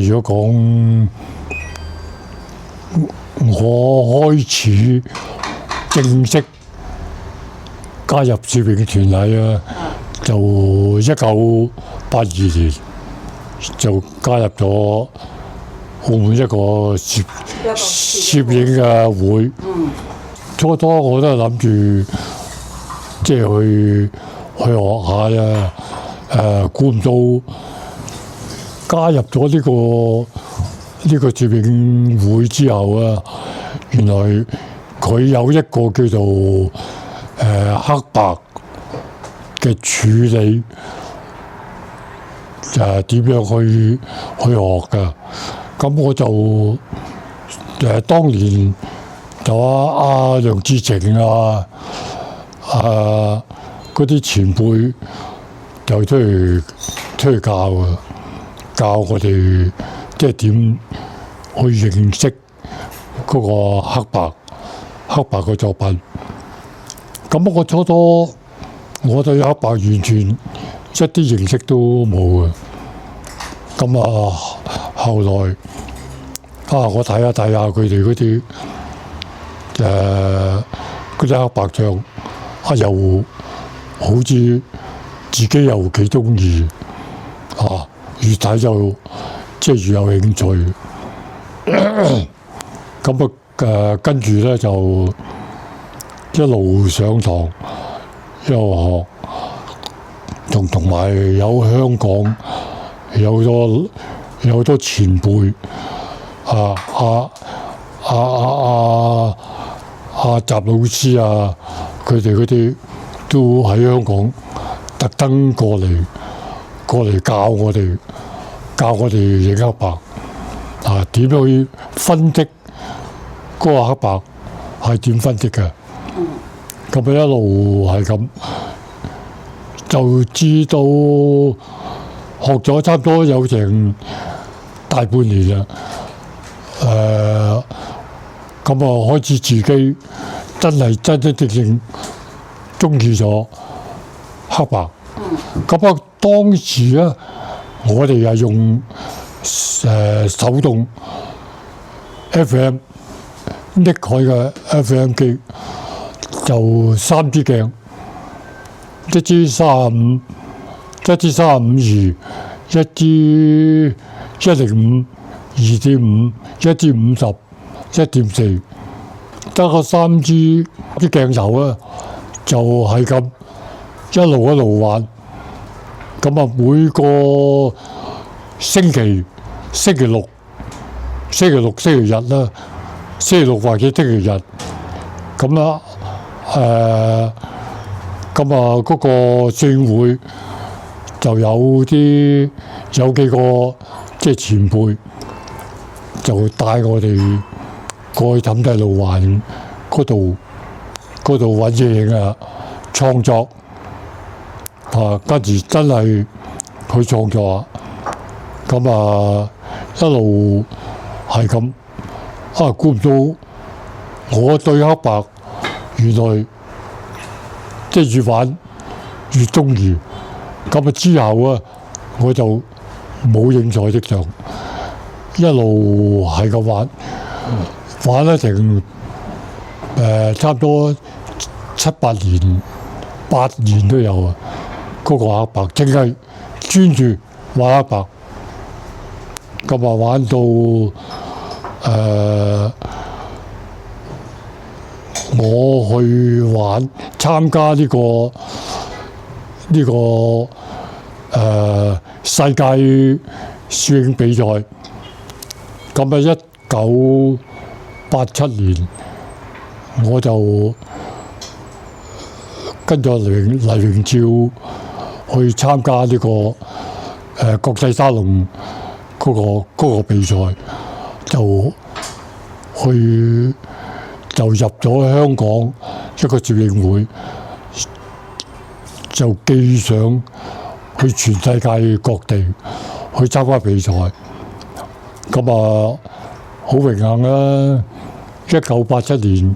如果講我開始正式加入攝影團體啊，就1982年就加入咗澳門一個攝影嘅會。初初我都係諗住即係去學下啦，估唔到加入咗呢個攝影會之後啊，原來佢有一個叫做黑白嘅處理，點樣去學㗎？咁我就當年就阿梁志晴啊嗰啲前輩就出嚟教我哋即係點去認識嗰個黑白嘅作品。咁我初我對黑白完全一啲認識都冇嘅。咁後來我睇下佢哋嗰啲黑白相，又好似自己又幾中意越睇就即係越有興趣。咁跟住咧就一路上堂，一路學，同埋有香港有好多前輩習老師啊，佢哋嗰啲都喺香港特登過嚟教我哋影黑白點樣去分析嗰個黑白係點分析嘅。咁一路係咁，就知道學咗差唔多有成大半年啦。咁開始自己真正中意咗黑白。咁當時咧，我哋係用手動 FM 匿海嘅 FM 機，就3支鏡，一支35，一支35-2，一支105、2.5，一支50、1.4，得個3支啲鏡頭啊，就係咁一路玩。咁每個星期六、星期日啦，星期六或者星期日，咁嗰個攝影會就有幾個即係前輩就帶我哋過去氹仔路環嗰度揾嘢影創作跟住真係去創作。咁一路係咁估唔到我對黑白原來即係越玩越中意。咁之後我就冇影彩色相，一路係咁玩咗成差唔多7、8年、8年都有啊。嗰個黑白淨係專注玩黑白。咁玩到我去參加呢個世界攝影比賽。咁1987年我就跟咗黎榮照去參加呢個國際沙龍嗰個比賽，就入咗香港一個攝影會，就寄上去全世界各地去參加比賽。咁好榮幸啦！1987年，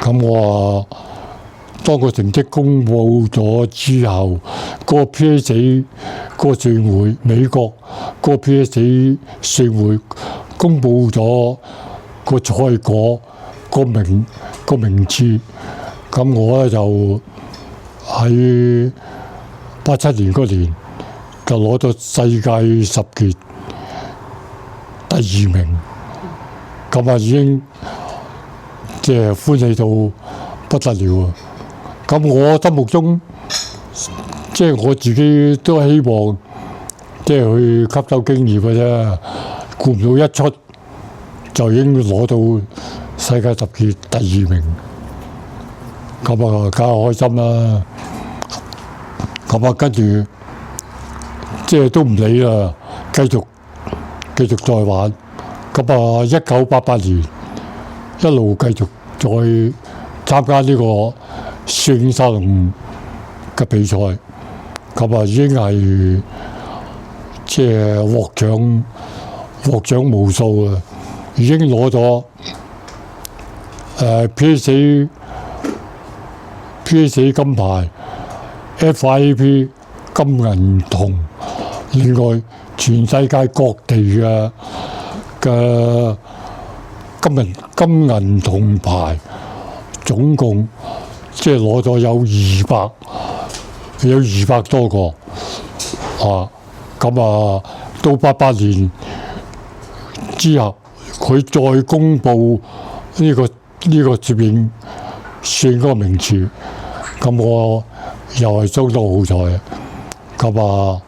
咁我當個成績公佈咗之後，個 PSA 個選會美國個 PSA 選會公佈咗個賽果個名次，咁我咧就喺87年嗰年就攞到世界10傑第2名，咁啊已經即係歡喜到不得了啊！咁我心目中即係我自己都希望即係去吸收經驗嘅啫，估唔到一出就已經攞到世界10傑第2名，咁啊梗係開心啦！咁啊跟住即係都唔理啦，繼續再玩。咁啊1988年一路繼續再參加呢個聖沙龍嘅比賽，咁啊已經係即係獲獎無數啊！已經攞咗PSA 金牌、FIP 金銀銅，另外全世界各地嘅金銀銅牌，總共即係攞咗有200多個啊！咁啊，到88年之後，佢再公布呢個攝影選嗰個名次，咁我又係相當好彩，咁啊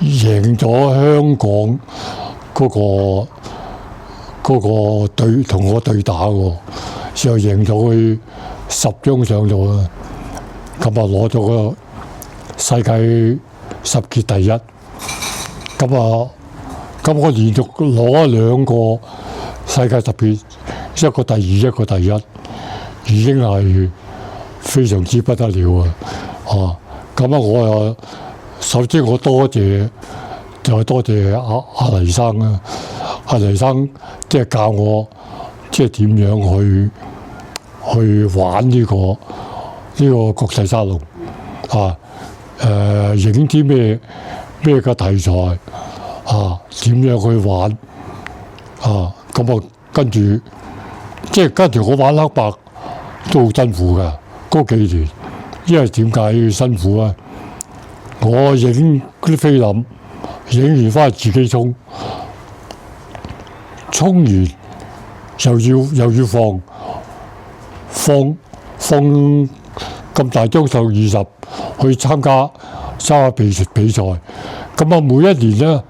贏咗香港嗰個同我對打喎，又贏咗佢10張相咗啦，咁啊攞咗個世界10傑第1，咁我連續攞2個世界10傑，一個第2，一個第1，已經係非常之不得了啊！咁啊我又首先我多謝阿黎生啊，阿黎生即係教我即係點樣去玩呢個國際沙龍啊，影啲咩嘅題材啊，點樣去玩啊，咁啊跟住我玩黑白都好辛苦㗎嗰幾年，因為點解辛苦啊？我影嗰啲菲林，影完翻去自己沖完又要放咁大張相20去參加比賽，咁啊每一年咧，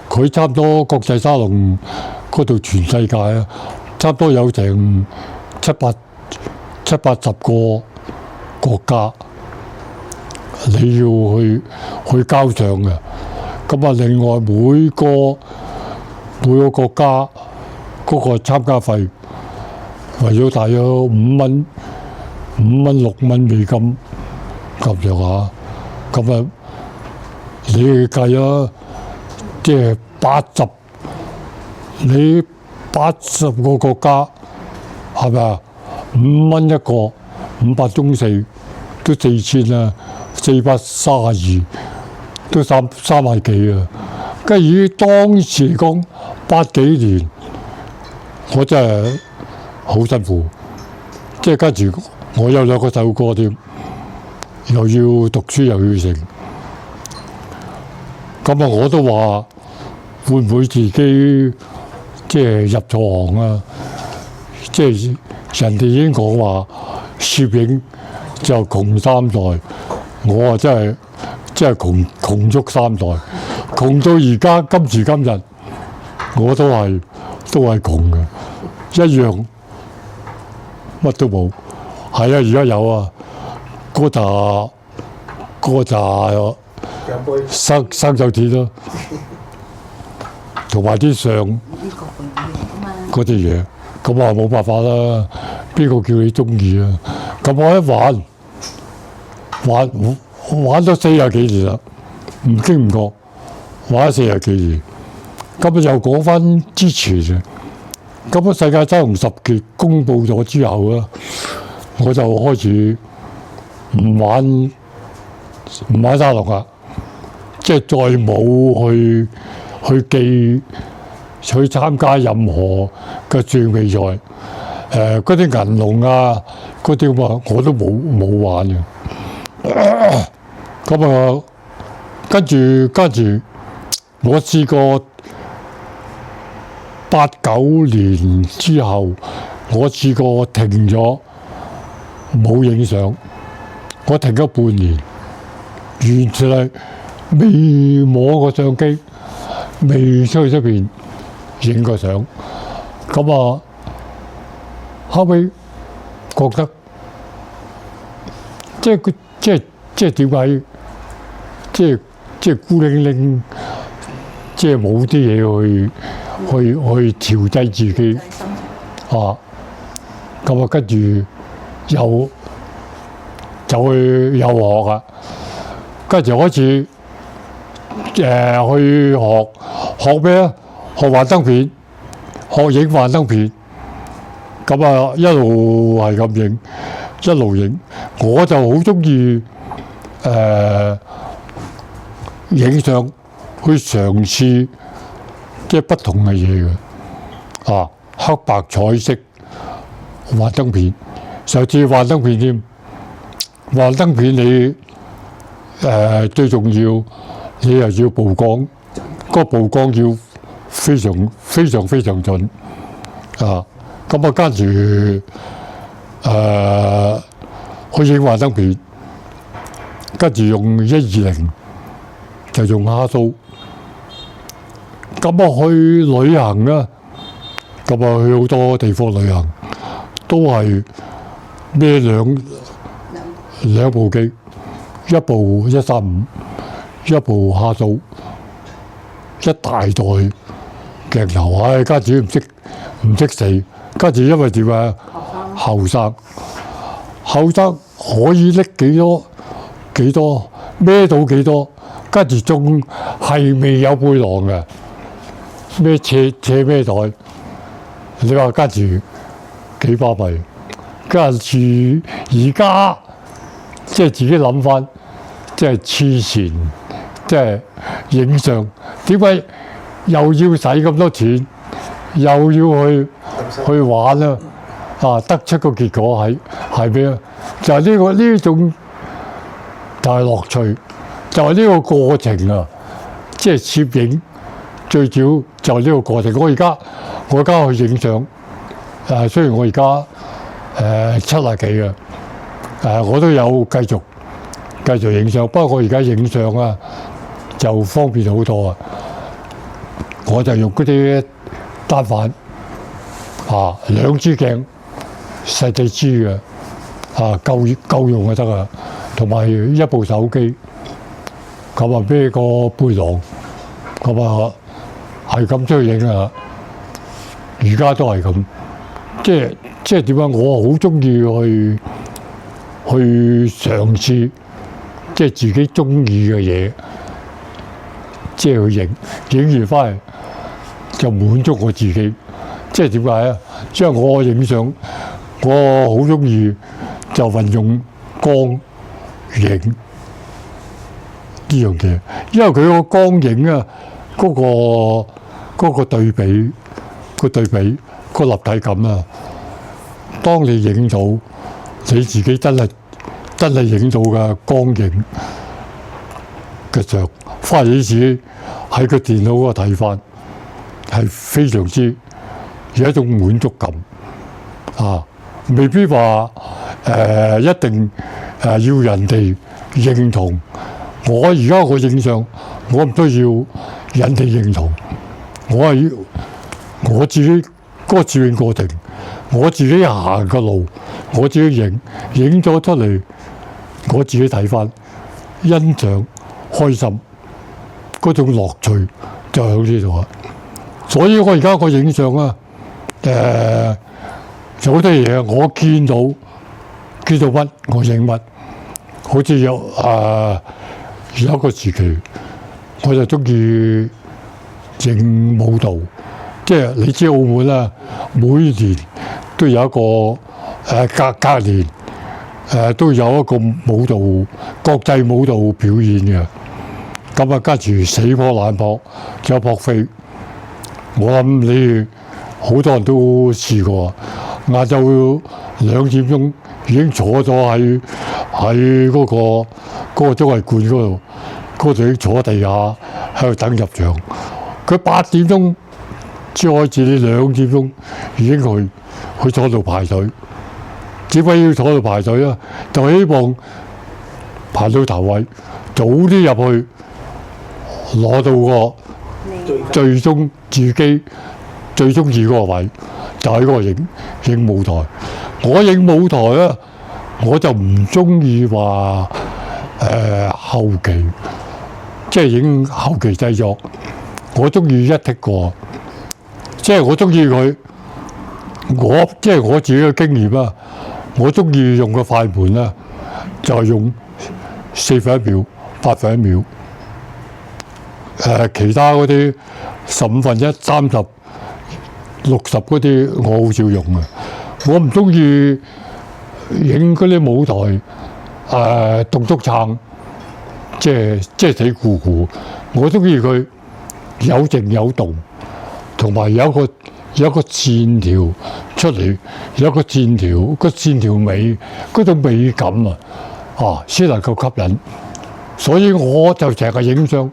佢差唔多國際沙龍嗰度全世界啊，差唔多有成70個國家你要去交相嘅，咁啊另外每個國家嗰個參加費為咗大約5蚊6蚊美金咁樣下，咁啊你計啊，即係80個國家係咪啊？5蚊一個，500中4都4000啦，432都3萬幾啊！跟住以當時嚟講，80幾年，我真係好辛苦。即係跟住我有2個細路哥添，又要讀書又要成，咁啊我都話會唔會自己即係入錯行啊？即係人哋已經講話攝影就窮3代，我啊真係窮足3代，窮到而家今時今日，我都係窮嘅，一樣乜都冇。係啊，而家有啊，嗰紮生手鐵咯，同埋啲相嗰啲嘢，咁我冇辦法啦。邊個叫你中意啊？咁我一玩咗40幾年啦，唔經唔覺玩咗40幾年。咁又講翻之前啊，咁啊，世界周龍十傑公佈咗之後咧，我就開始唔玩沙龍啦，即係再冇去參加任何嘅轉比賽，嗰啲銀龍啊，嗰啲咁啊，我都冇玩嘅。咁啊，跟住，我試過8、9年之後，我試過停咗冇影相，我停咗半年，完全係未摸過相機，未出去出邊影過相。咁啊，後尾覺得即係點解？即係孤零零，即係冇啲嘢去調劑自己啊！咁啊，跟住又去學啊，跟住開始去學咩啊？學幻燈片，學影幻燈片。咁啊，一路係咁影，一路影。我就好中意影相，去嘗試即係不同嘅嘢嘅啊，黑白彩色幻燈片，上次幻燈片添。幻燈片你最重要，你又要曝光，個曝光要非常準啊！咁啊，跟住去影幻燈片，跟住用120。就用蝦蘇，咁啊去旅行啦，咁啊去好多地方旅行，都係孭兩部機，一部135，一部蝦蘇，一大袋鏡頭，唉，家姐唔識死，跟住因為點啊？後生可以拎幾多，孭到幾多。跟住仲係未有背囊嘅，咩斜咩袋？你話跟住幾巴閉？跟住而家即係自己諗翻，即係黐線，即係影相點解又要使咁多錢，又要去玩啦？啊，得出個結果係咩啊？就係呢種就係樂趣。就係呢個過程啊！即係攝影最主要就係呢個過程。我而家去影相，雖然我而家70幾啊，我都有繼續影相。不過我而家影相啊，就方便好多啊！我就用嗰啲單反啊，2支鏡，細支嘅啊，夠用就得啊，同埋一部手機。咁啊，孭個背囊，咁啊係咁出去影啊！而家都係咁，即係點解？我好中意去嘗試，即係自己中意嘅嘢，即係去影完翻嚟就滿足我自己。即係點解啊？即係我影相，我好中意就運用光影。呢樣嘢，因為佢個光影啊，嗰個對比，個立體感啊，當你影到你自己真係影到嘅光影嘅相，翻嚟你自己喺個電腦嗰度睇翻，係非常之有一種滿足感啊！未必話一定要人哋認同。我而家我影相，我唔需要人哋認同，我係要我自己嗰個攝影過程，我自己行個路，我自己影咗出嚟，我自己睇翻，欣賞、開心，嗰種樂趣就喺呢度啊！所以我而家個影相啊，有好多嘢我見到乜我影乜，好似有一個時期，我就中意影舞蹈，即係你知澳門啦，每年都有一個隔年都有一個舞蹈國際舞蹈表演嘅。咁啊，跟住死撲爛撲，有撲飛。我諗你好多人都試過，晏晝2點鐘已經坐咗喺嗰個綜藝館嗰度已經坐地下喺度等入場。佢8點鐘先開始，你2點鐘已經去坐度排隊。點解要坐度排隊啊？就希望排到頭位，早啲入去攞到個最終自己最中意嗰個位，就喺嗰個影舞台。我影舞台啊，我就唔中意話後期，即係影後期製作。我中意一剔過，即係我中意佢。即係我自己嘅經驗啊，我中意用個快門啦，就係用4分1秒、8分1秒。其他嗰啲15分1、30、60嗰啲，我好少用嘅。我唔中意影嗰啲舞台動作撐，即係死咕咕。我中意佢有靜有動，同埋有一個線條出嚟，有一個線條，個線條美嗰種美感先能夠吸引。所以我就成日影相，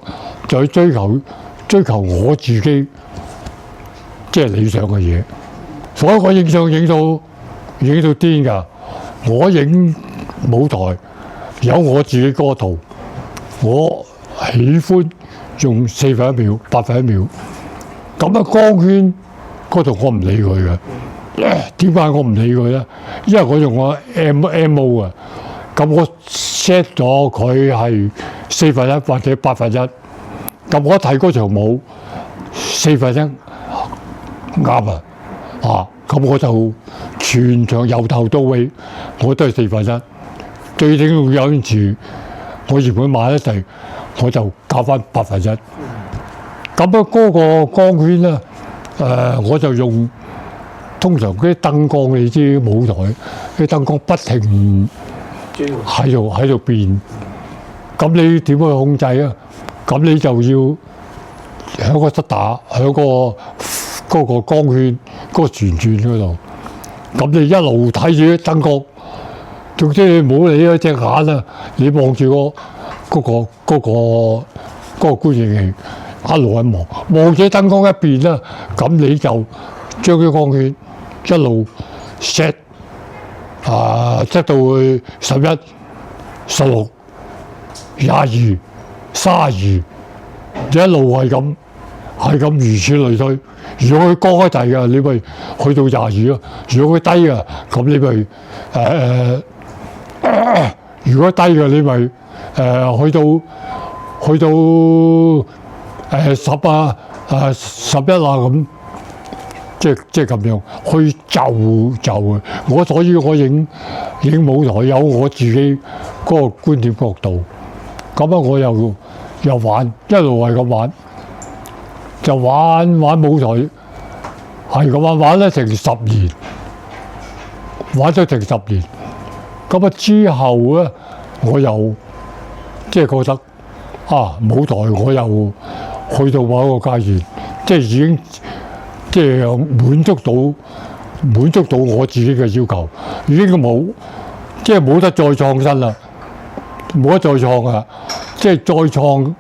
就去追求我自己即係理想嘅嘢。所以我影相影到癲㗎。我影舞台有我自己嗰套，我喜歡用4分1秒、8分1秒。咁啊，光圈嗰度我唔理佢嘅。點解我唔理佢咧？因為我用個 MO 啊。咁我 set 咗佢係4分1或者8分1。咁我睇嗰場舞4分1啱啊！咁我就全場由頭到尾我都係4分1。最緊要有陣時我原本買一齊，我就校翻8分1。咁啊，嗰個光圈咧，我就用通常嗰啲燈光，你知舞台啲燈光不停喺度變。咁你點去控制啊？咁你就要喺個室打，喺嗰個光圈嗰個旋轉嗰度。咁你一路睇住啲燈光，總之你唔好理嗰隻眼啦，你望住嗰個觀影器，一路喺望住燈光一變啦，咁你就將啲光圈一路 set 到去11、16、22、32，一路係咁如此類推。如果佢高一滯嘅，你咪去到22咯；如果佢低嘅，咁你咪如果低嘅，你咪去到10啊、11啊咁，即係咁樣去就嘅。所以我影舞台有我自己嗰個觀點角度。咁啊，我又玩，一路係咁玩，就玩舞台，係咁玩咧成10年，玩咗成10年。咁啊之後咧，我又即係覺得舞台我又去到某一個階段，即係已經即係滿足到我自己嘅要求，已經冇得再創新啦，冇得再創啊！即係再創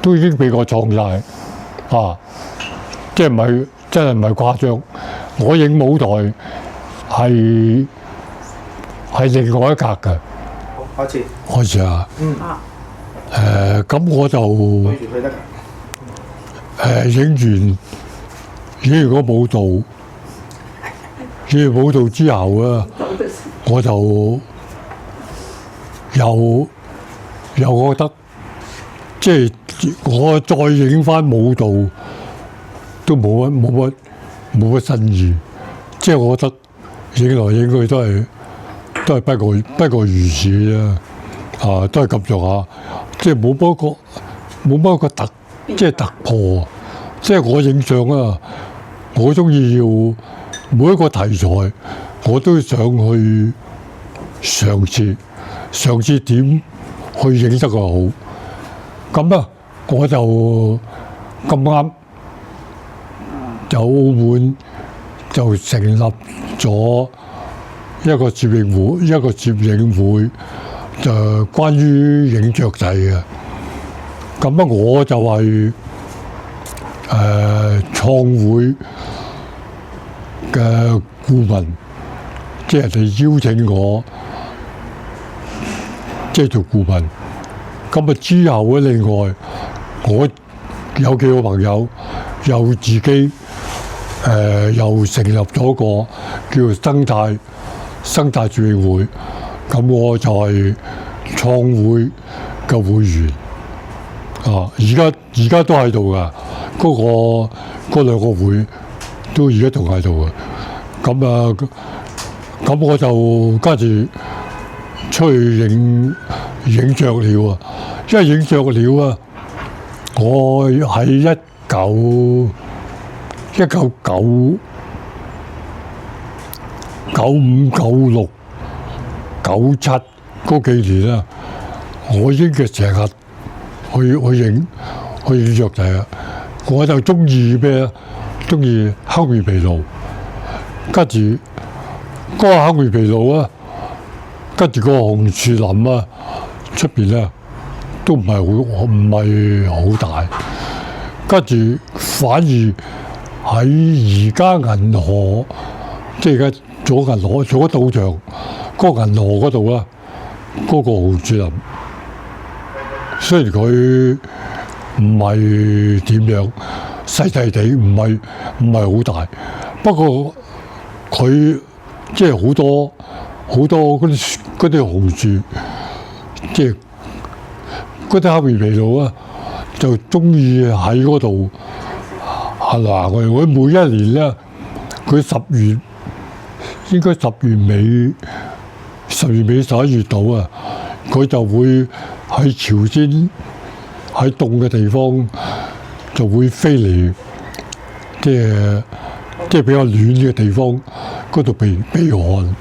都已經俾我創晒即係真係唔係誇張。我影舞台係另外一格嘅。開始啊！咁我就影完個舞蹈，影完舞蹈之後啊，我就又覺得。即係我再影翻舞蹈都冇乜新意，即係我覺得影來影去都係不過如此啫，都係咁上下，即係冇乜一個突破。即係我影相啊，我中意要每一個題材，我都想去嘗試點去影得個好。咁啊，我就咁啱就澳門就成立咗一個攝影會，就關於影雀仔嘅。咁啊，我就係創會嘅顧問，即係人哋邀請我，即係做顧問。咁啊之後咧，另外我有幾個朋友又自己又成立咗個叫做生態攝影會。咁我就係創會嘅會員。而家都喺度噶，嗰兩個會都而家仲喺度嘅。咁我就跟住出去影雀鳥啊！因為影雀鳥啊，我喺1995、96、97嗰幾年啦，我已經成日去影雀仔啊！我就中意咩啊？中意黑面琵鷺，跟住嗰個黑面琵鷺啊，跟住個紅樹林啊，出邊咧都唔係好大，跟住反而喺而家銀河，即係而家做銀河做咗賭場，嗰個銀河嗰度啊，嗰個紅樹林。雖然佢唔係點樣細細地，唔係好大，不過佢即係好多嗰啲紅樹，即係嗰啲黑面琵鷺啊，就中意喺嗰度行嚟行去。佢每一年咧，佢應該10月尾11月度啊，佢就會喺朝鮮喺凍嘅地方就會飛嚟，即係比較暖嘅地方嗰度避寒。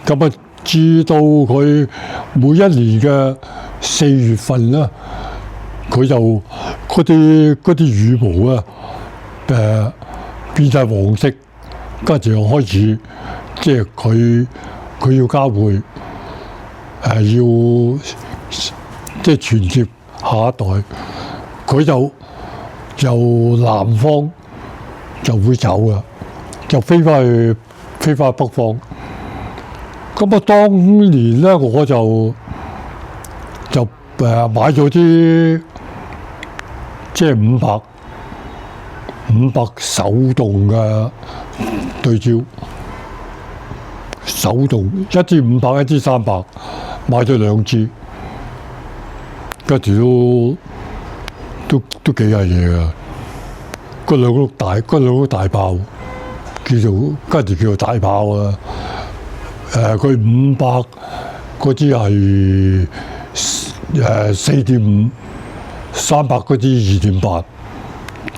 咁啊，至到佢每一年嘅4月份啦，佢就嗰啲羽毛啊變晒黃色，跟住又開始即係佢要交配，要即係傳接下一代，佢就由南方就會走啊，就飛翻北方。咁啊，當年咧我就買咗啲即係500手動嘅對焦，手動一支500，一支300，買咗2支。跟住都幾係嘢噶，嗰兩碌大炮跟住叫做大炮啊！佢500嗰支係4.5，300嗰支2.8，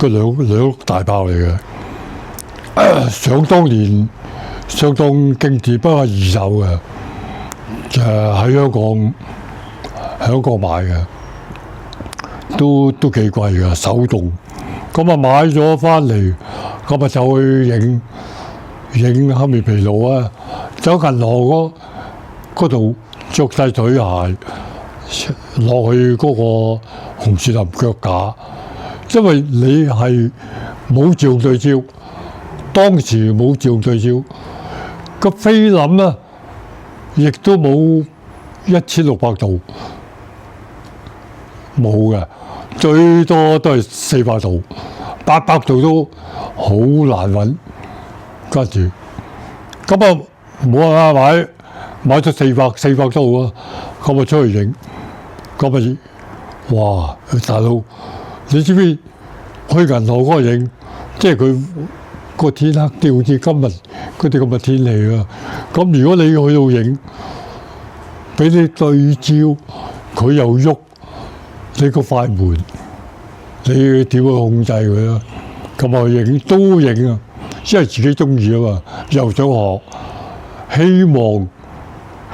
嗰兩碌大炮嚟嘅。想當年相當經典，不過二手嘅，就喺香港買嘅。都幾貴㗎，手動。咁啊買咗翻嚟，咁啊就去影黑面琵鷺啊！走銀河嗰度着晒水鞋落去嗰個紅樹林腳架，因為你係冇自動對焦，當時冇自動對焦，個菲林啊亦都冇1600度，冇嘅。最多都係400度，800度都好難揾。跟住咁啊冇辦法買咗400都好啊。咁啊出去影，咁啊哇大佬，你知唔知去銀河嗰個影，即係佢個天黑啲，好似今日嗰啲咁嘅天氣啊。咁如果你去到影，俾你對焦，佢又喐。你個快門，你點去控制佢啊？咁啊影都影啊！因為自己中意啊嘛，又想學，希望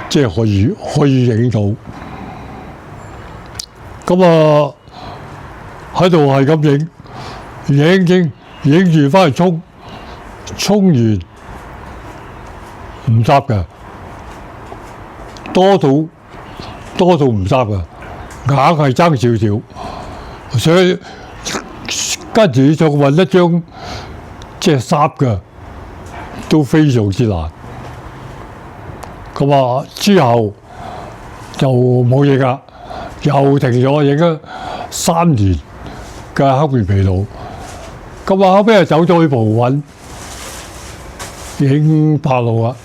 即係可以影到。咁啊喺度係咁影完翻去沖完唔執嘅，多到唔執嘅，硬係爭少少，所以跟住就揾一張即係濕嘅，都非常之難。咁啊之後就冇影啦，又停咗影咗3年嘅黑面琵鷺。咁啊後尾又走咗去葡韻影白鷺啊，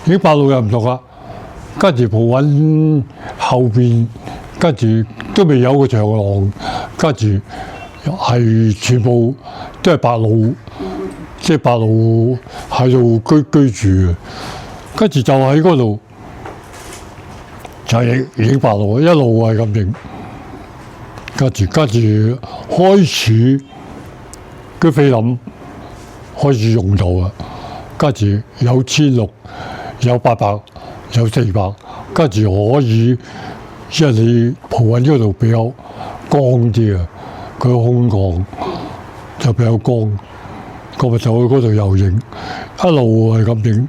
影白鷺又唔同啦。跟住葡韻後邊，跟住都未有個長廊，跟住係全部都係白鷺，即係白鷺喺度居住嘅。跟住就喺嗰度就影白鷺，一路係咁影。跟住開始啲菲林開始用到啊，跟住有1600，有800，有400，跟住可以，因為你葡韻嗰度比較光啲啊，佢空曠就比較光，咁咪就去嗰度又影，一路係咁影，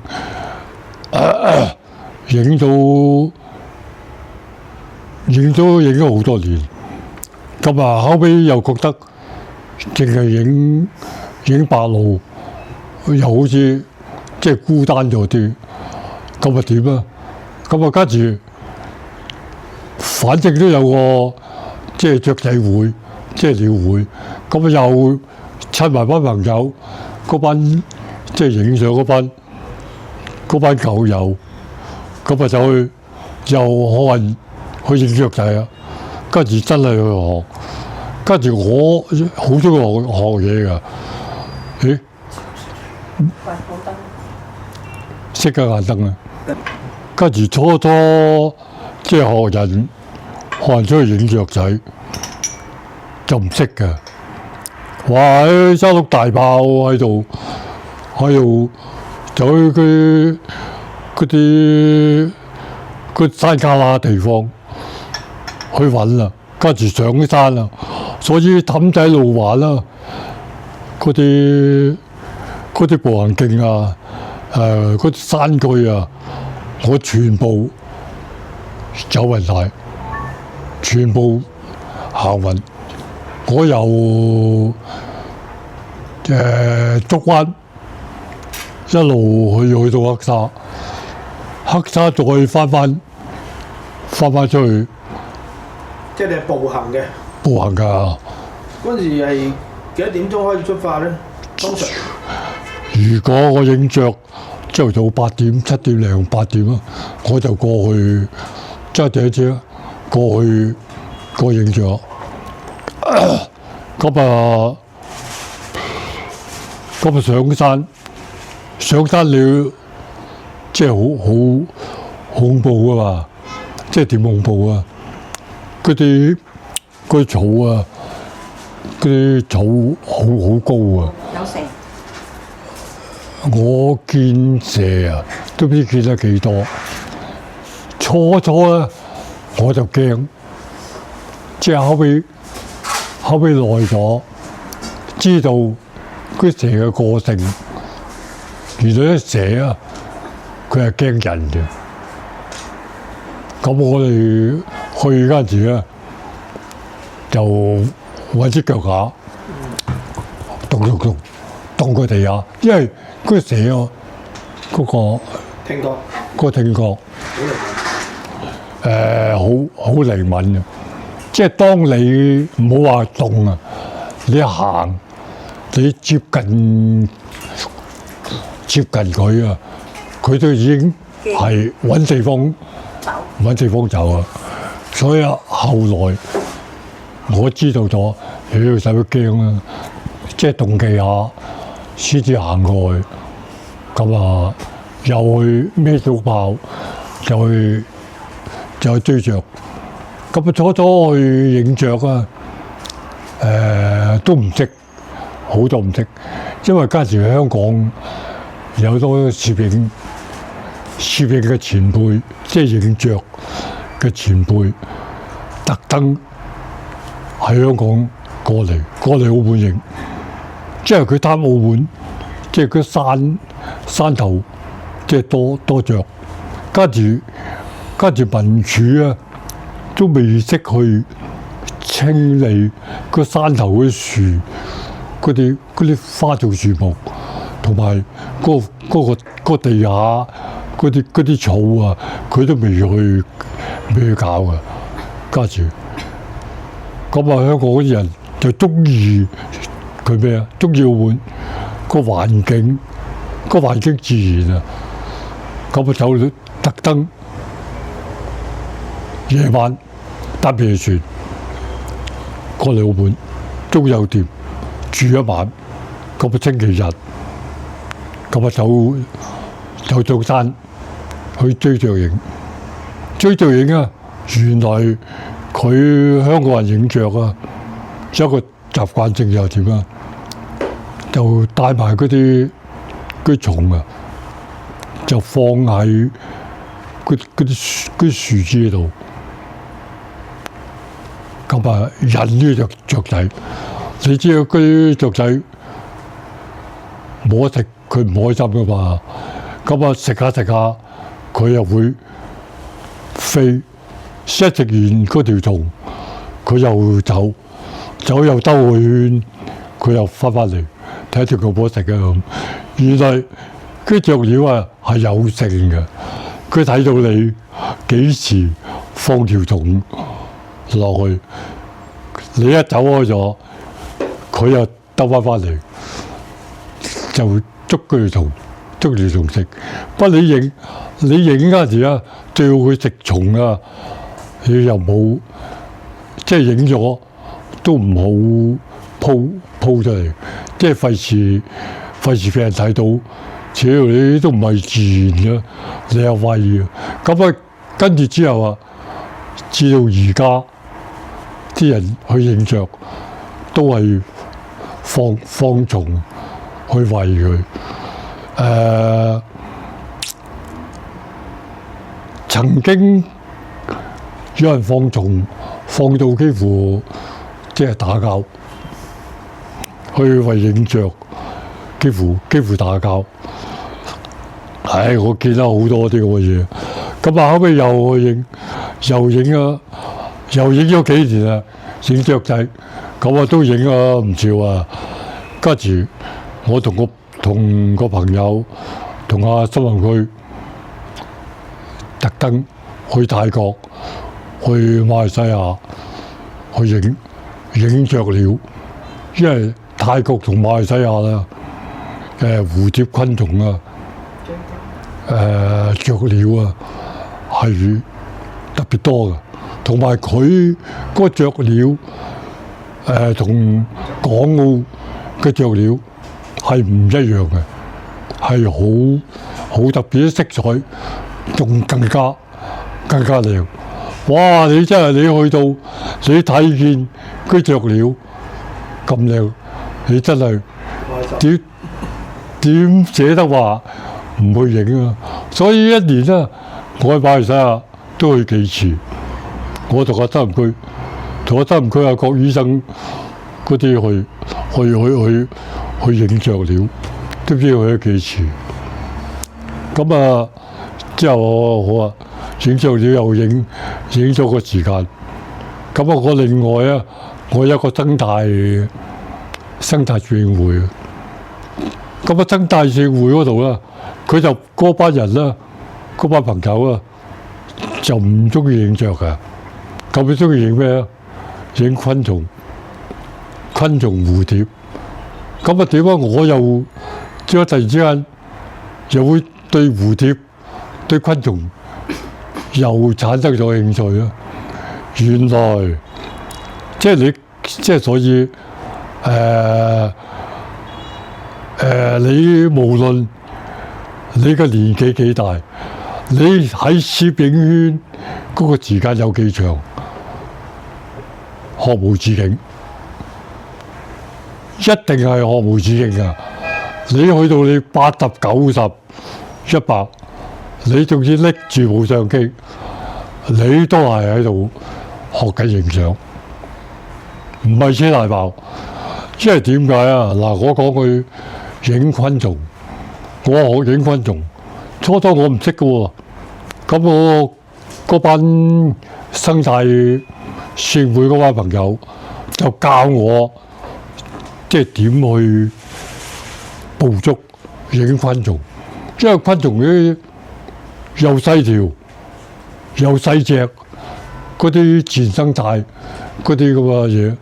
影咗好多年。咁啊後尾又覺得淨係影白鷺又好似即係孤單咗啲，咁啊點啊？咁啊跟住，反正都有個即係雀仔會，即係鳥會，咁啊又親埋班朋友嗰班即係影相嗰班舊友，咁啊就去又可能去影雀仔啊，跟住真係去學。跟住我好中意學嘢㗎，咦？熄咗眼燈啊！跟住初即係學人出去影雀仔，就唔識㗎。哇！揸碌大炮喺度走去嗰山卡拉地方去揾啦，跟住上山啦。所以氹仔路環啦，嗰啲步行徑啊，嗰啲山區啊，我全部走勻晒，全部行勻。我由竹灣一路去到黑沙，黑沙再翻出去。即係你係步行嘅。步行㗎。嗰陣時係幾多點鐘開始出發咧？通常如果我影雀，朝頭早8點、7點零8點啊，我就過去揸第一車過去影雀。咁啊上山你即係好恐怖㗎嘛！即係點恐怖啊？嗰啲草啊，嗰啲草好高啊！有蛇。我見蛇啊，都唔知見得幾多。初咧我就驚，即係後尾耐咗，知道嗰蛇嘅個性。原來啲蛇啊，佢係驚人嘅。咁我哋去嗰陣時咧，就揾支腳架，動佢地下，因為嗰蛇啊，嗰個聽覺，好靈敏啊！即係當你唔好話動啊，你行，你接近佢啊，佢都已經係揾地方走啊！所以後來我知道咗，使乜驚啊？即係動技下先至行過去，咁啊又去孭咗炮，就去追雀。咁啊初去影雀啊，都唔識好多唔識，因為嗰陣時香港有好多攝影嘅前輩，即係影像嘅前輩，特登喺香港過嚟澳門影，即係佢貪澳門，即係嗰山頭，即係多雀，跟住民署啊，都未識去清理個山頭嗰啲樹，嗰啲花草樹木，同埋嗰個地下嗰啲草啊，佢都未去搞啊。跟住咁啊，香港啲人就中意佢咩啊？中意澳門個環境自然啊。咁啊，走特登夜晚搭夜船過嚟澳門租酒店住一晚，咁啊星期日咁啊走上山去追著影啊！原來佢香港人影像啊，有一個習慣性又點啊？就帶埋嗰啲蟲啊，就放喺嗰啲樹枝度。咁啊，引呢隻雀仔，你知道嗰啲雀仔冇得食，佢唔開心噶嘛。咁啊，食下，佢又會飛，食完嗰條蟲，佢又走又兜個圈，佢又翻嚟睇下佢冇得食啊咁。原來啲雀鳥啊係有性嘅，佢睇到你幾時放條蟲落去，你一走開咗，佢又兜翻嚟，就捉佢條蟲食。不過你影嗰陣時啊，最好佢食蟲啊，你又冇即係影咗都唔好鋪出嚟，即係費事俾人睇到。只要你都唔係自然嘅，你又喂啊。咁啊，跟住之後啊，至到而家啲人去影像都係放蟲去喂佢。曾經有人放蟲放到幾乎即係打交，去為影像幾乎打交。我見到好多啲咁嘅嘢。咁啊，後尾又影咗幾年啦，影雀仔，咁啊都影咗唔少啊。跟住我同個朋友同阿新聞區特登去泰國、去馬來西亞去影雀鳥，因為泰國同馬來西亞啦，蝴蝶昆蟲啊。雀鳥啊，係特別多嘅，同埋佢嗰個雀鳥同港澳嘅雀鳥係唔一樣嘅，係好特別，色彩仲更加靚。哇！你真係你去到你睇見嗰雀鳥咁靚，你真係點捨得話唔去影啊！所以一年啊，我去馬來西亞都去幾次。我同阿德林區阿郭醫生嗰啲去影雀鳥，都唔知去咗幾次。咁啊，之後我影雀鳥又影咗個時間。咁啊，我另外啊，我有一個生態攝影會。咁啊，生態攝影會嗰度啦。佢就嗰班人啦，嗰班朋友啦，就唔中意影雀嘅，咁佢中意影咩啊？影昆蟲、蝴蝶。咁啊點解我又即係突然之間又會對蝴蝶、對昆蟲又產生咗興趣啊？原來即係所以你無論你嘅年紀幾大，你喺攝影圈嗰個時間有幾長，學無止境。定係學無止境㗎。你去到你80、90、100，你仲要拎住部相機，你都係喺度學緊影相，唔係車大炮。即係點解啊？嗱，我講句影昆蟲，我學影昆蟲，初我唔識嘅喎，咁我嗰班生態協會嗰班朋友就教我，即係點去捕捉影昆蟲，因為昆蟲啲又細條又細隻，嗰啲自然生態嗰啲咁嘅嘢。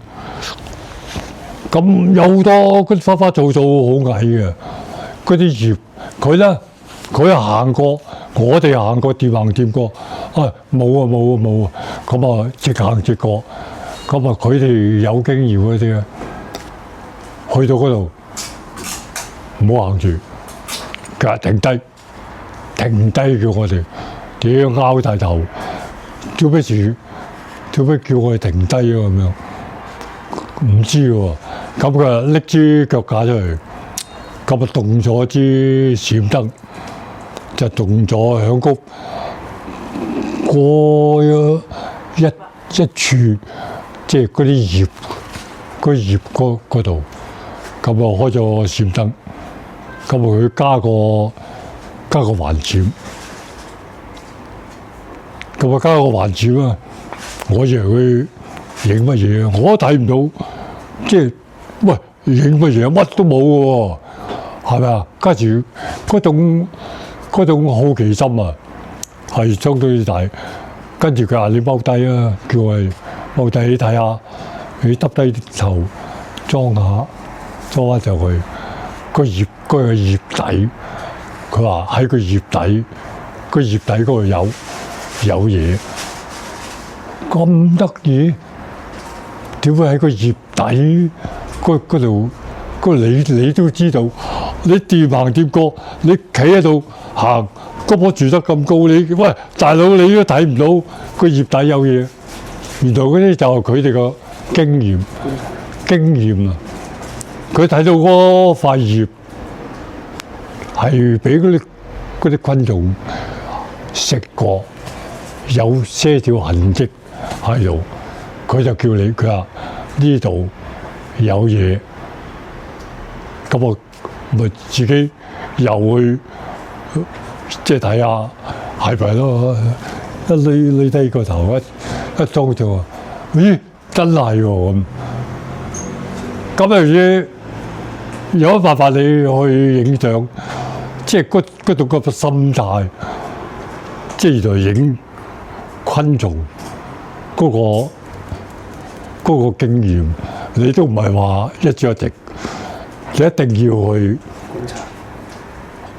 咁有好多嗰啲花花草草好矮嘅，嗰啲葉佢行過，我哋行過掂行掂過，冇啊，咁啊直行直過，咁啊佢哋有經驗嗰啲啊，去到嗰度唔好行住，佢停低叫我哋，點拗大頭，做咩叫我哋停低啊咁樣？唔知喎。咁佢拎支腳架出嚟，咁啊動咗支閃燈，就動咗響谷過一處，即係嗰啲葉嗰度，咁啊開咗閃燈，咁啊佢加個環閃，咁啊加個環閃啊！我以為佢影乜嘢啊？我都睇唔到，即係。喂，影乜嘢？乜都冇喎，係咪啊？跟住嗰種好奇心啊，係相當之大。跟住佢話：你踎低啊，叫我踎低你睇下，你耷低頭裝翻上去個葉底。佢話喺個葉底嗰度有嘢，咁得意？點會喺個葉底？嗰度你都知道，你掂行掂過，你企喺度行，嗰棵樹得咁高，你喂大佬你都睇唔到個葉底有嘢，原來嗰啲就係佢哋個經驗啊！佢睇到嗰塊葉係俾嗰啲昆蟲食過，有些少痕跡喺度，佢就叫你，佢話呢度有嘢，咁我咪自己又去即係睇下係咪咯？一攣低個頭一裝就話：咦，真係喎咁。咁有乜辦法你去影相？即係嗰種個心態，即係原來影昆蟲嗰個經驗。你都唔係話一朝一夕，你一定要去觀察、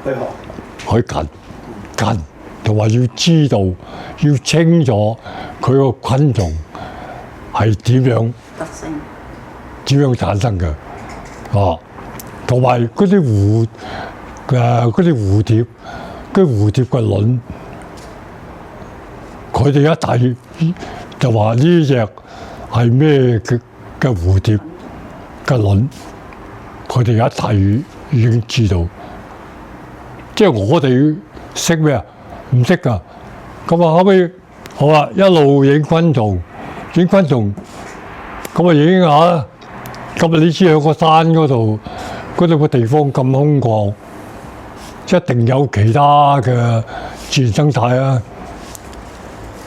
去學、去近，同埋要知道、要清楚佢個昆蟲係點樣特性、點樣產生嘅啊，同埋嗰啲蝴蝶，嗰啲蝴蝶嘅卵，佢哋一睇就話呢隻係咩嘅蝴蝶嘅卵，佢哋一睇已經知道。即係我哋識咩啊？唔識㗎。咁啊後尾好啦，一路影昆蟲，咁啊影下啦。咁啊你知喺個山嗰度個地方咁空曠，一定有其他嘅自然生態啊。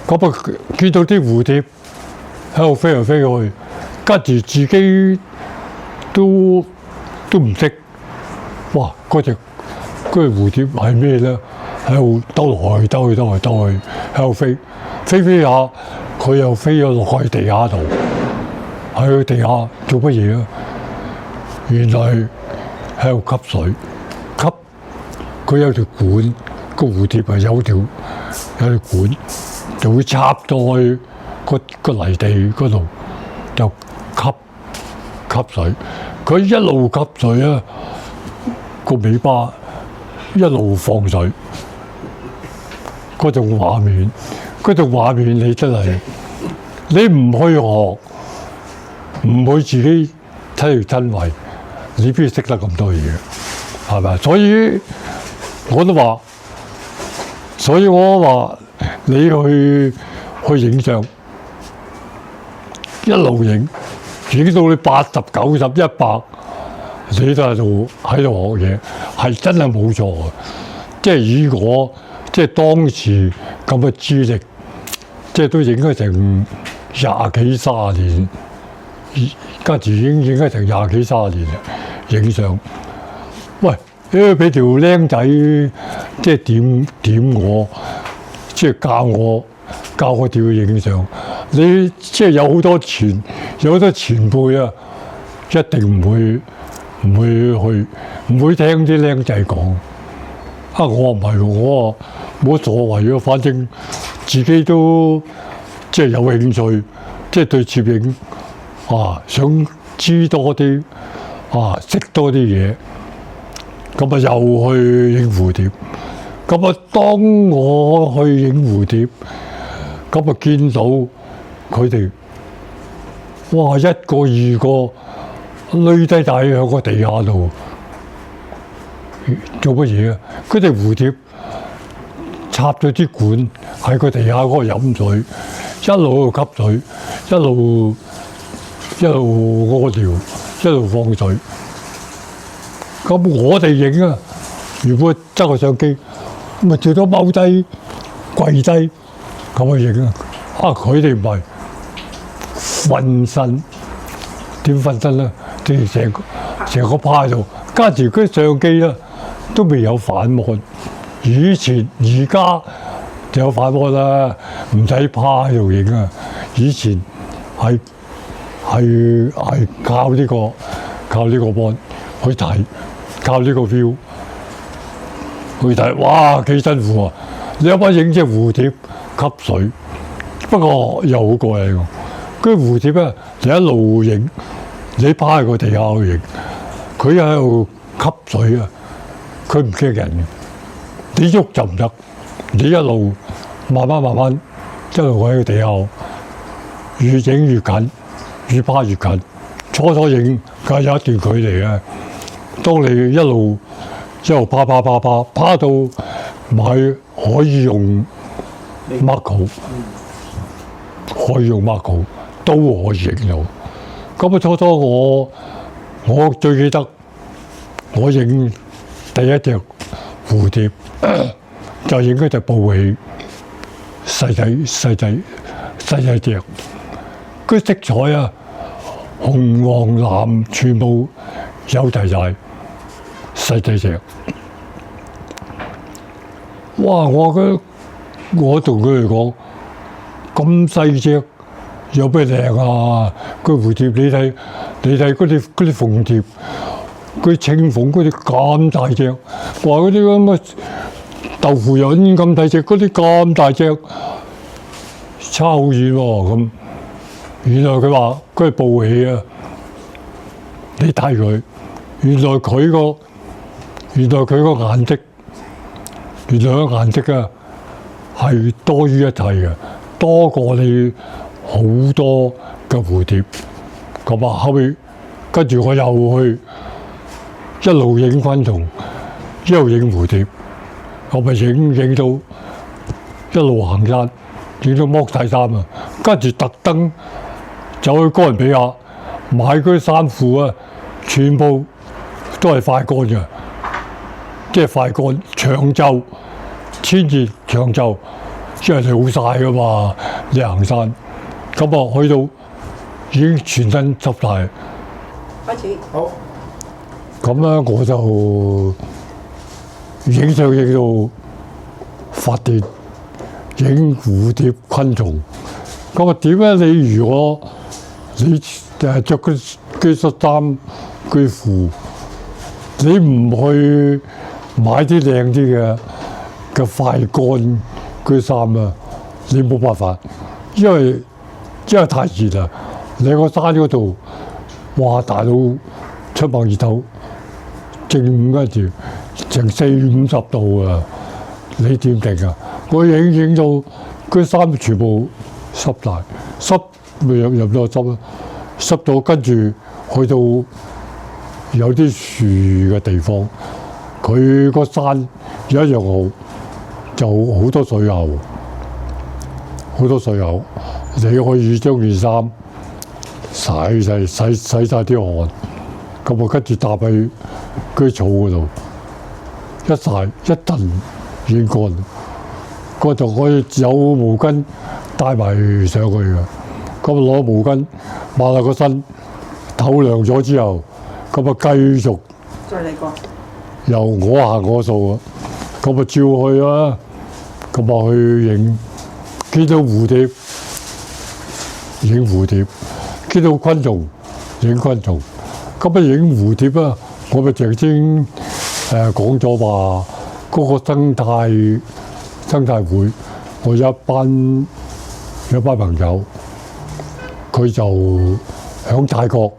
咁啊見到啲蝴蝶喺度飛嚟飛去。跟住自己都唔識，哇！嗰隻蝴蝶係咩咧？喺度兜來兜去，喺度飛下，佢又飛咗落去地下度，喺地下做乜嘢啊？原來喺度吸水，佢有條管，個蝴蝶係有條管，就會插到去個泥地嗰度，就吸水，佢一路吸水啊，個尾巴一路放水，嗰種畫面你真係你唔去學，唔去自己睇條真為，你邊識得咁多嘢？係咪？所以我都話，所以我話你去影相，一路影到你80、90、100，你都喺度學嘢，係真係冇錯嘅。即係以我即係當時咁嘅資歷，即係都影咗成20幾30年，跟住已經影咗成20幾30年影相。喂，俾條僆仔即係點我，即係教我點去影相。你即係有好多前輩啊，一定唔會聽啲僆仔講。我唔係喎，我冇所謂喎，反正自己都即係有興趣，即係對攝影想知多啲識多啲嘢，咁啊又去影蝴蝶。咁啊，當我去影蝴蝶，咁啊見到佢哋，哇一個二個攣低大喺個地下度。做乜嘢啊？佢哋蝴蝶插咗啲管喺個地下嗰度飲水，一路吸水，一路屙尿，一路放水。咁我哋影啊，如果執個相機，咪最多踎低、跪低咁去影啊！佢哋唔係瞓身，點瞓身咧？成個趴喺度，加住嗰啲相機啦。都未有反按，而家就有反按啦，唔使趴喺度影啊！以前係靠呢個波去睇，靠呢個 view 去睇，哇幾辛苦啊！你有乜影隻蝴蝶吸水，不過又好過癮喎。嗰啲蝴蝶咧，你一路影，你趴喺個地下去影，佢喺度吸水啊！佢唔驚人嘅，你喐就唔得。你一路慢慢一路喺個地下，越影越近，越趴越近。初影梗係有一段距離嘅。當你一路趴到咪可以用 macro， 都可以影到。咁啊，初我最記得我影第一隻蝴蝶就影嗰隻報喜，細仔隻，佢色彩啊，紅黃藍全部有齊晒，細仔隻。哇！我同佢哋講，咁細隻有咩靚啊？個蝴蝶你睇嗰啲鳳蝶。佢青鳳嗰啲咁大隻，話嗰啲咁嘅豆腐膶咁大隻，嗰啲咁大隻，差好遠喎咁。原來佢話佢係報喜啊！你睇佢，原來佢個顏色，原來個顏色啊係多於一切嘅，多過你好多嘅蝴蝶。咁啊，後尾跟住我又去。一路影昆蟲，一路影蝴蝶，我咪影到一路行山，影到剝晒衫啊！跟住特登走去哥倫比亞買嗰啲衫褲啊，全部都係快乾嘅，即係快乾長袖，千字長袖，因為你好曬噶嘛，你行山，咁啊去到已經全身濕晒。開始好。咁咧我就影相影到發電，影蝴蝶昆蟲。咁啊點咧？你如果你着嗰恤衫、嗰褲，你唔去買啲靚啲嘅快乾嗰衫啊，你冇辦法，因為太熱啦。你個山嗰度，哇大佬出猛熱頭。正午跟住成40、50度啊！你點定啊？我影到嗰衫全部濕晒，濕咪入咗濕啦，濕到跟住去到有啲樹嘅地方，佢個山有一樣好，就好多水牛，好多水牛，你可以將件衫洗晒啲汗，咁我跟住搭去嗰啲草嗰度，一曬一陣已經乾，我就可以有毛巾帶埋上去嘅，咁攞毛巾抹下個身，透涼咗之後，咁啊繼續再嚟過。由我行我素啊，咁啊照去啊，咁啊去影，見到蝴蝶影蝴蝶，見到昆蟲影昆蟲，咁啊影蝴蝶啊，我咪頭先講咗話嗰個生態會，我有一班朋友，佢就響泰國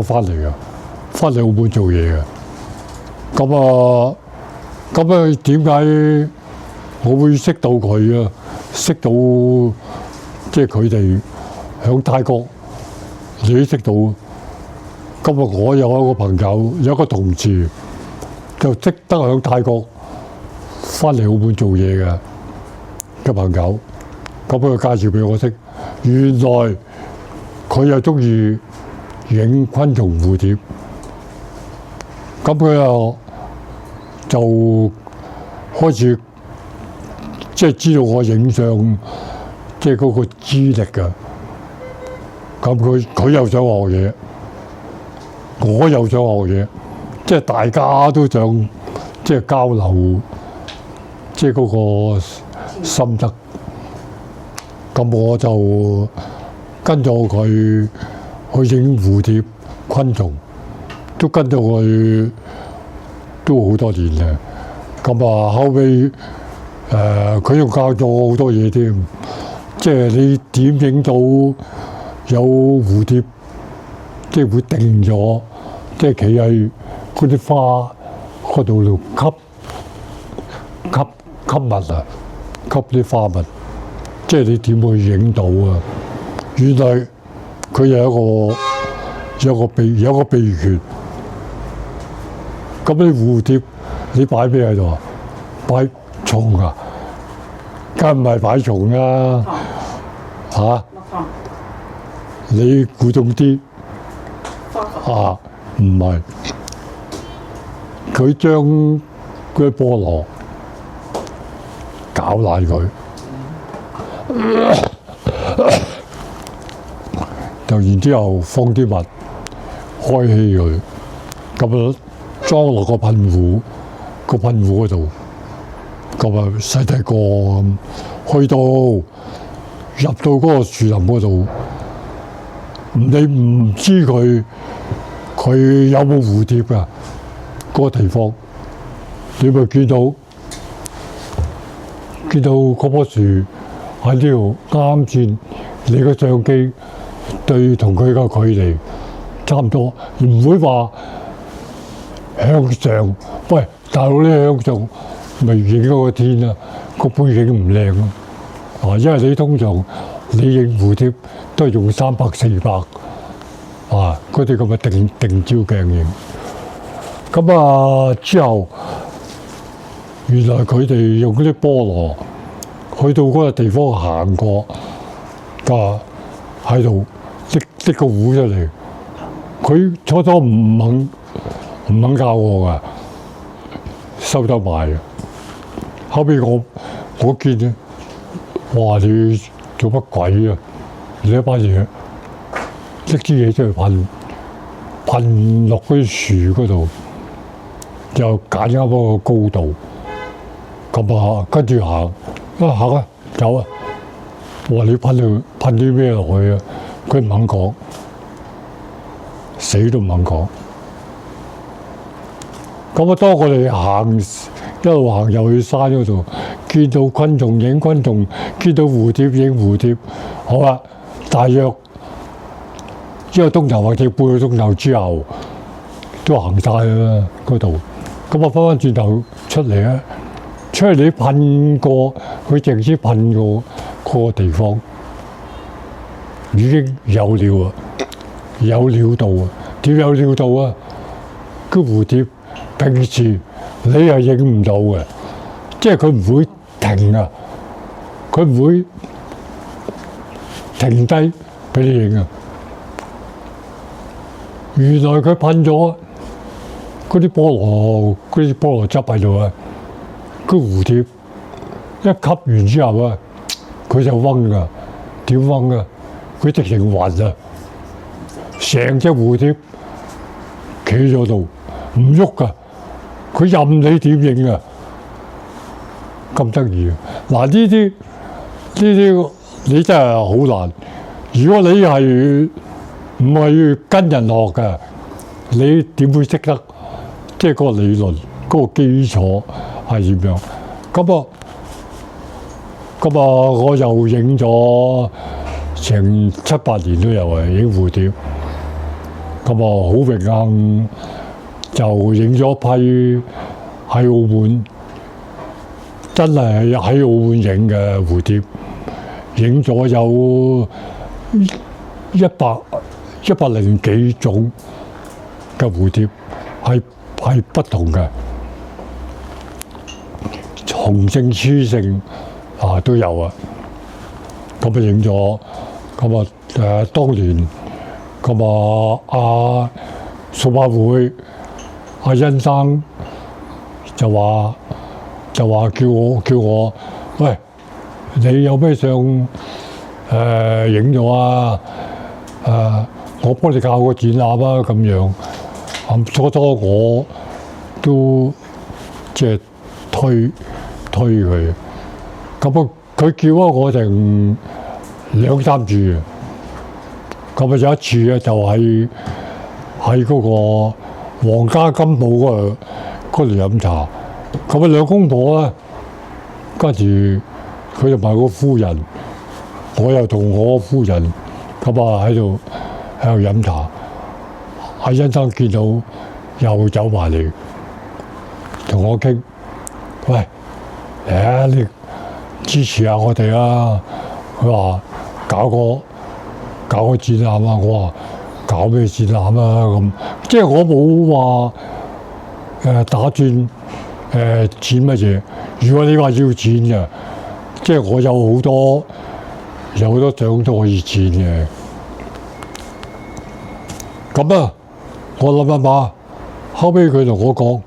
翻嚟嘅，翻嚟澳門做嘢嘅。咁啊點解我會識到佢啊？識到即係佢哋響泰國，你都識到。今日我有一個朋友，有一個同事，就識得響泰國翻嚟澳門做嘢嘅朋友，咁佢介紹俾我識。原來佢又中意影昆蟲蝴蝶，咁佢又就開始即係知道我影相即係嗰個資歷㗎。咁佢又想學嘢，我又想學嘢，即係大家都想即係交流，即係嗰個心得。咁我就跟咗佢去影蝴蝶、昆蟲，都跟咗佢都好多年啦。咁啊，後尾佢又教咗我好多嘢添，即係你點影到有蝴蝶，即係會定咗，即係企喺嗰啲花嗰度吸蜜啊，吸啲花蜜。即係你點會影到啊？原來佢有個秘訣。咁啲蝴蝶你擺咩喺度啊？擺蟲啊？梗唔係擺蟲啦，嚇！你估中啲啊？唔係，佢將嗰啲菠蘿搞爛佢。就然之後放啲蜜，開氣佢，咁啊裝落個噴壺嗰度，咁啊細細個咁，去到入到嗰個樹林嗰度，你唔知佢有冇蝴蝶㗎？嗰個地方，你咪見到嗰棵樹。喺呢度啱轉，你個相機對同佢個距離差唔多，唔會話向上。喂，大佬你向上咪影嗰個天啊，個背景唔靚咯。啊，因為你通常你影蝴蝶都係用300、400啊，嗰啲咁嘅定焦鏡影。咁啊之後，原來佢哋用嗰啲菠蘿。去到嗰個地方行過，喺度拎個壺出嚟。佢初唔肯教我㗎，收得埋嘅。後尾我見咧，哇！你做乜鬼啊？你一班嘢拎啲嘢出去噴落嗰啲樹嗰度，又揀啱嗰個高度，咁啊跟住行。行啊，走啊！我話你噴啲咩落去啊？佢唔肯講，死都唔肯講。咁啊，當我哋一路行又去山嗰度，見到昆蟲影昆蟲，見到蝴蝶影蝴蝶。好啦，大約1個鐘頭或者半個鐘頭之後，都行晒啦嗰度。咁我翻轉頭出嚟啊！出嚟你噴過，佢淨係噴過嗰個地方，已經有料啊，有料到啊！點有料到啊？個蝴蝶平時你係影唔到嘅，即係佢唔會停啊，佢唔會停低俾你影啊。原來佢噴咗嗰啲菠蘿汁喺度啊，個蝴蝶一吸完之後啊，佢就嗡噶，點嗡啊？佢直情暈啊！成隻蝴蝶企咗度唔喐噶，佢任你點影啊！咁得意啊！嗱，呢啲你真係好難。如果你係唔係跟人學嘅，你點會識得即係個理論嗰個基礎係點樣？咁啊，我又影咗成7-8年都有啊，影蝴蝶。咁啊，好榮幸就影咗一批喺澳門，真係喺澳門影嘅蝴蝶，影咗有100幾種嘅蝴蝶，係不同嘅，雄性、雌性啊都有啊。咁啊影咗，咁啊當年。咁啊！數碼會阿欣生就話叫我，喂，你有咩相影咗啊？我幫你搞個展覽啊，咁樣。初我都即係推佢，咁啊佢叫咗我成2-3次。咁啊有一次咧，就喺嗰個皇家金寶嗰度飲茶。咁啊兩公婆咧，跟住佢就埋個夫人，我又同我夫人咁啊喺度飲茶。阿欣生見到又走埋嚟同我傾，喂，嚟啊！你支持下我哋啊！佢話搞個展覽啊！我話搞咩展覽啊？咁即係我冇話打算展乜嘢。如果你話要展嘅，即係我有好多獎都可以展嘅。咁啊，我諗一下，後尾佢同我講：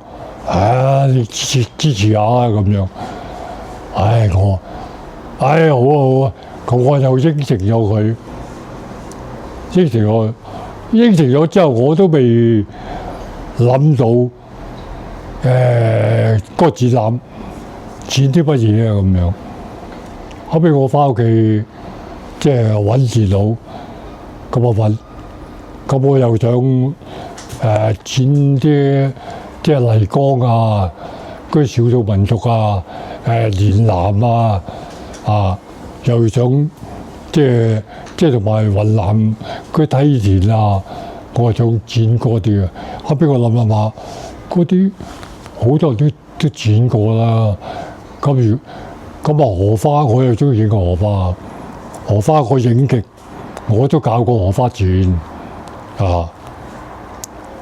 你支持下啊！咁樣，好啊！咁我又應承咗佢。應承咗之後，我都未諗到個展覽展啲乜嘢啊咁樣。後尾我翻屋企即係揾電腦，咁我揾，咁我又想展啲即係麗江啊，嗰啲少數民族啊，連南啊，又想即係同埋雲南嗰啲梯田啊，我想剪嗰啲啊。後邊我諗諗下，嗰啲好多人都剪過啦。咁荷花我又中意影荷花，荷花我影極，我都搞過荷花展啊。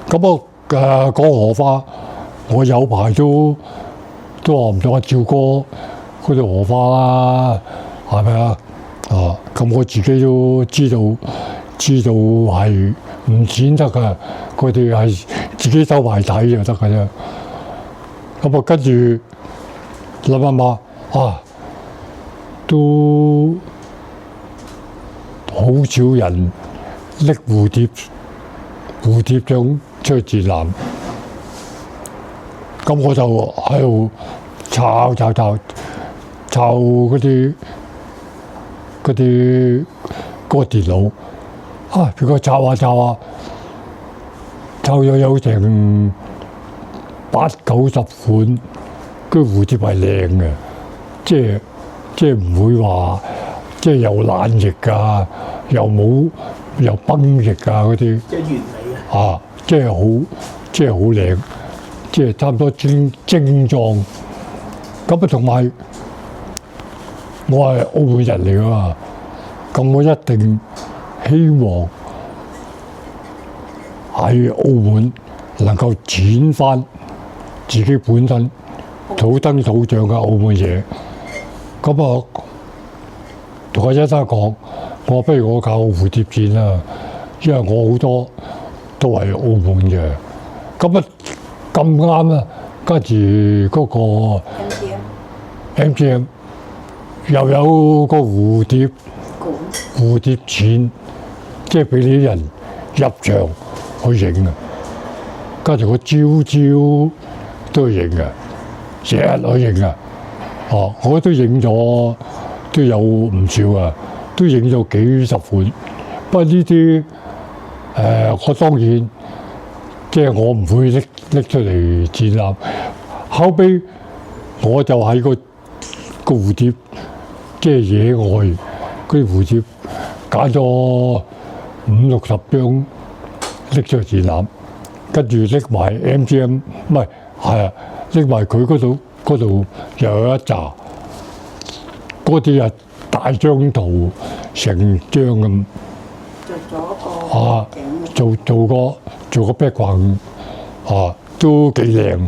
咁我講荷花，我有排都話唔到阿趙哥嗰條荷花啦，係咪啊？咁我自己都知道係唔剪得㗎，佢哋係自己收埋睇就得㗎啫。咁啊，跟住諗都好少人拎蝴蝶獎出去展覽。咁我就喺度抄嗰個電腦，佢個抄咗有成80-90款，嗰蝴蝶係靚嘅，即係唔會話即係有懶翼啊，又崩翼啊嗰啲，即係完美啊！即係好靚，即係差唔多精壯。咁啊，同埋我係澳門人嚟㗎嘛，咁我一定希望喺澳門能夠展翻自己本身土生土長嘅澳門嘢。咁啊，同阿一生講，我不如我搞蝴蝶展啦，因為我好多都係澳門嘅。咁啊咁啱啊，跟住嗰個 MGM 又有個蝴蝶展，即係俾啲人入場去影啊。跟住我朝朝都去影啊，成日去影啊。哦，我都影咗，都有唔少啊，都影咗幾十款。不過呢啲我當然即係我唔會拎出嚟展覽。後尾我就喺個蝴蝶，即係野外嗰啲蝴蝶，揀咗50-60張拎出去展覽，跟住拎埋 MGM， 唔係啊，拎埋佢嗰度又有一紮，嗰啲啊大張圖成張咁，做個 background 啊，都幾靚，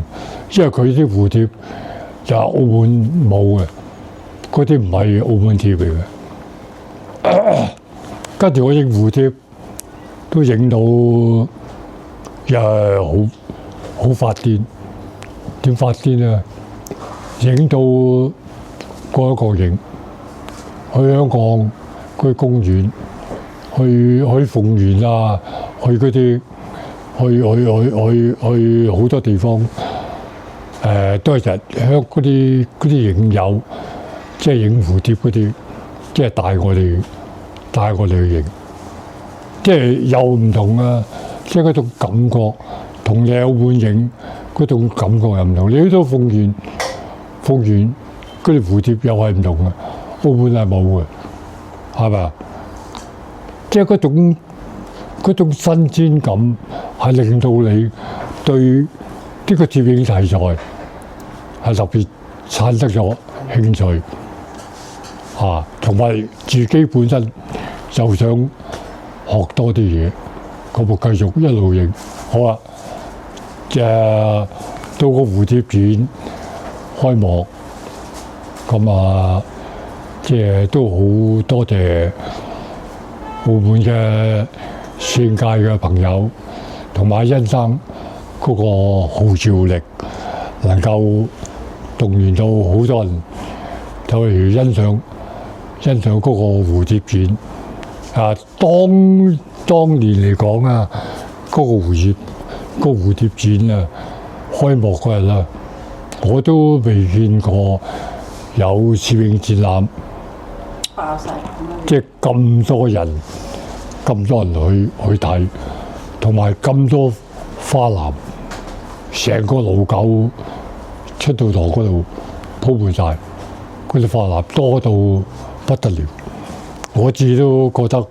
因為佢啲蝴蝶就係澳門冇嘅，嗰啲唔係澳門蝶嚟嘅。跟住我影蝴蝶都影到又係好發癲，點發癲啊？影到過一個影，去香港嗰啲公園，去鳳園啊，去嗰啲去好多地方，都係香嗰啲影友，即係影蝴蝶嗰啲，即係帶我哋去影，即係又唔同啊！即係嗰種感覺，同你澳門影嗰種感覺又唔同。你去到鳳園嗰啲蝴蝶又係唔同嘅，澳門係冇嘅，係咪？即係嗰種新鮮感係令到你對呢個攝影題材係特別產生咗興趣啊，同埋自己本身就想學多啲嘢，咁我繼續一路影。好啊，到個蝴蝶展開幕，咁啊，即係都好多謝澳門嘅攝影界嘅朋友同埋欣生嗰個號召力，能夠動員到好多人走嚟欣賞嗰個蝴蝶展。啊，當年嚟講啊，嗰個蝴蝶展啊，開幕嗰日啦，我都未見過有攝影展覽爆晒，即係咁多人去睇，同埋咁多花籃，成個盧九出到堂嗰度鋪滿晒，嗰啲花籃多到不得了。我自己都覺得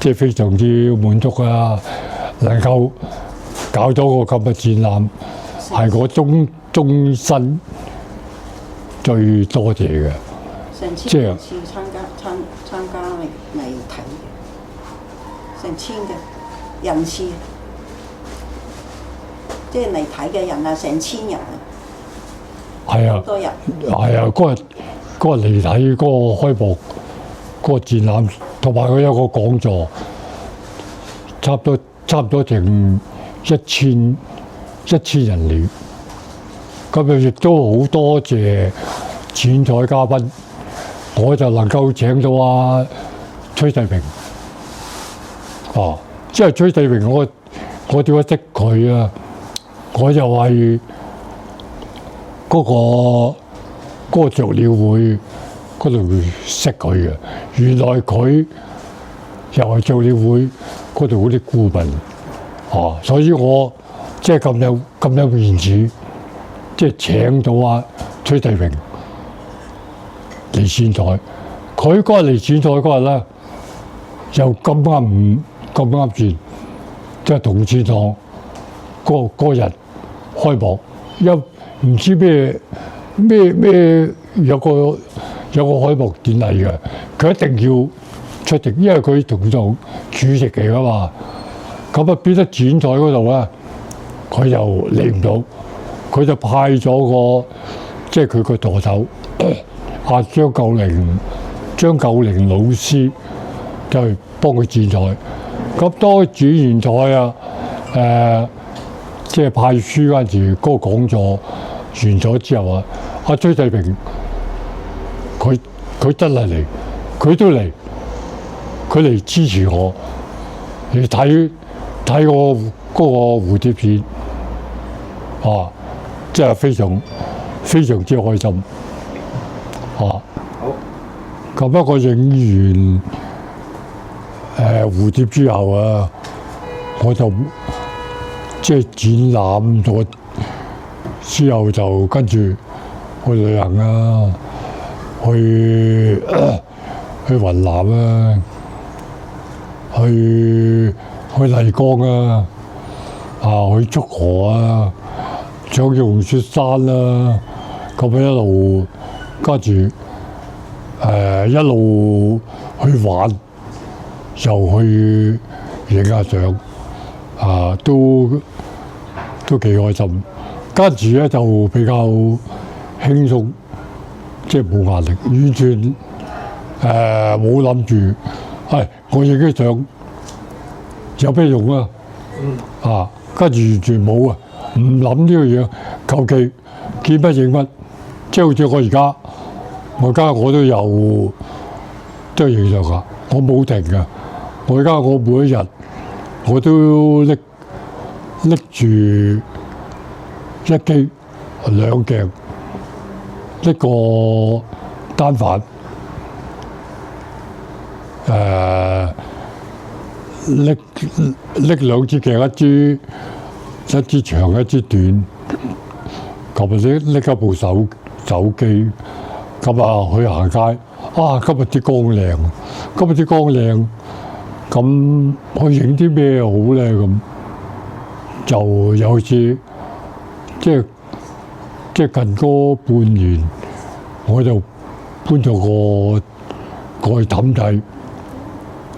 即係非常之滿足啊！能夠搞咗個咁嘅展覽，係我終身最多謝嘅。成千人次參加嚟睇嘅，成千嘅人次，即係嚟睇嘅人啊，成千人啊！係啊，好多人。係啊，嗰日嚟睇嗰個開幕嗰個展覽，同埋佢有個講座，差唔多成1000人嚟。咁亦都好多謝剪彩嘉賓，我就能夠請到崔世平。即係崔世平，我點解識佢啊？我就係嗰個雀鳥會嗰度識佢嘅，原來佢又係雀鳥會嗰度嗰啲顧問，所以我即係咁有面子，即係請到崔世平嚟剪彩。佢嗰日嚟剪彩嗰日咧，又咁啱轉，即係同剪廠嗰日開幕，唔知咩有個開幕典禮嘅，佢一定要出席，因為佢同做主席嚟噶嘛。咁啊變得剪彩嗰度咧，佢就嚟唔到，佢就派咗個即係佢個助手阿張九齡老師就去幫佢剪彩。咁當剪完彩啊，即係派書嗰陣時，嗰個講座完咗之後啊，阿崔世平佢真係嚟，佢都嚟，佢嚟支持我，嚟睇我嗰個蝴蝶片，啊，真係非常之開心，啊，好。咁一個影完蝴蝶之後啊，我就即係展覽咗之後就跟住去旅行啊，去雲南啊，去麗江啊，去竹河啊，上榕樹山啦，咁樣一路跟住一路去玩，又去影下相，都幾開心。跟住咧就比較輕鬆，即係冇壓力，完全冇諗住，我影啲相有咩用啊？跟住完全冇啊，唔諗呢個嘢，求其見乜影乜，即係好似我而家我都有影相㗎，我冇停㗎。我每一日我都拎住一機兩鏡，一個單反，拎兩支鏡，一支長一支短，咁拎一部手機，咁去行街。今日啲光靚，咁去影啲咩好咧？咁就有次即係近嗰半年，我就搬咗過去氹仔，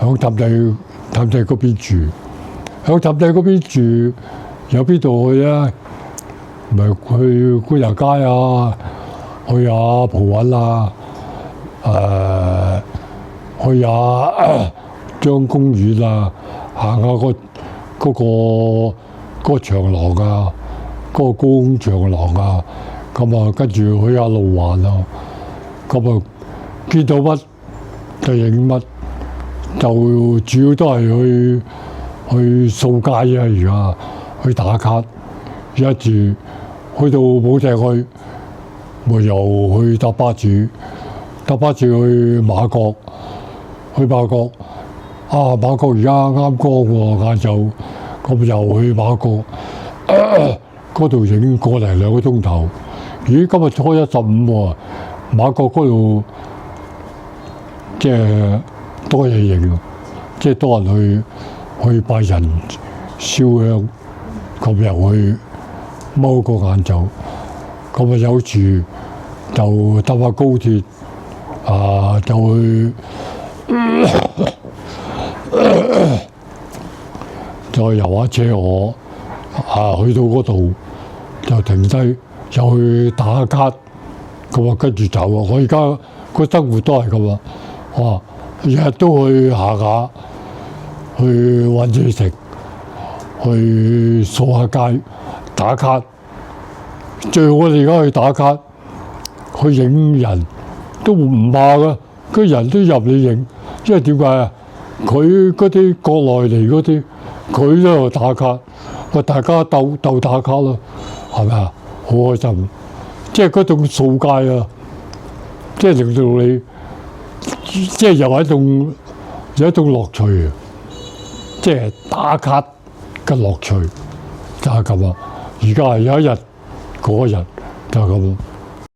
喺氹仔嗰邊住。喺氹仔嗰邊住，有邊度去啊？咪去官也街啊，去下蒲韻啊，去下張公園啊，行下嗰個長廊啊，嗰個高空長廊啊，咁跟住去下路環啊，咁見到乜就影乜，就主要都係去掃街啊，而家去打卡，一住去到冇地去，咪又去搭巴士去馬國，馬國而家啱光喎，晏晝咁又去馬國嗰度影個零兩個鐘頭。咦，今日初一15喎，馬國嗰度即係多嘢影，即係多人去拜神燒香，咁又去踎個晏晝，咁有時就搭下高鐵就去再遊下車河去到嗰度就停低，又去打下卡，咁跟住走啊！我而家個生活都係咁啊！日日都去行下，去揾嘢食，去掃下街，打卡。最好我哋而家去打卡，去影人都唔怕噶，啲人都入嚟影，因為點解啊？佢嗰啲國內嚟嗰啲，佢都有打卡，大家鬥打卡咯，係咪啊？好開心，即係嗰種掃街啊，即係令到你，即係有一種樂趣啊！即係打卡嘅樂趣就係咁啊！而家係有一日嗰日就係咁。